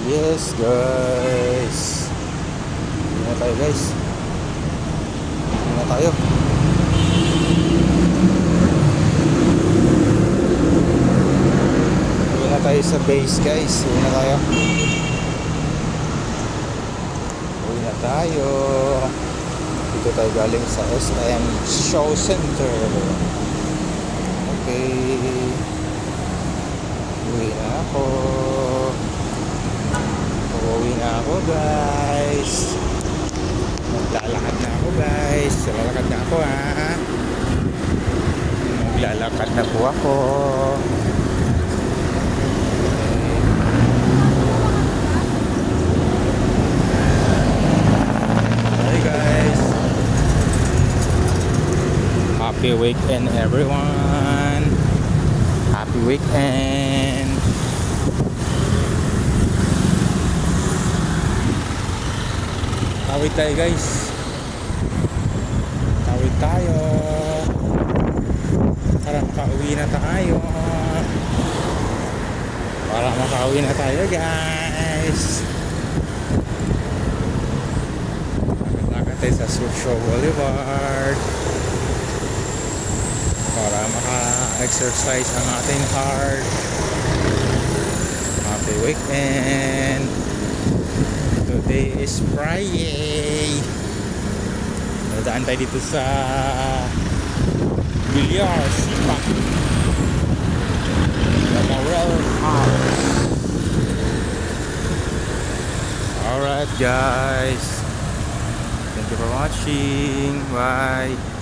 Yes guys. Uwi na tayo guys. Uwi na tayo. Uwi na tayo sa base guys. Uwi na tayo. Uwi na tayo. Dito tayo galing sa SM Show Center. Okay. Uwi na ako. Uuwi na ako guys. Maglalakad na ako guys. Lalakad na ako ha. Maglalakad na po ako. Hi guys. Happy weekend everyone. Happy weekend. Tawid tayo guys. Tawid tayo. Para makauwi na tayo. Para makauwi na tayo guys. Lakad tayo sa Surfshore Boulevard. Para maka-exercise ang ating heart. Happy weekend. Today is Friday. Nadaan tayo dito sa Villar Spa Memorial House. Alright guys, thank you for watching. Bye.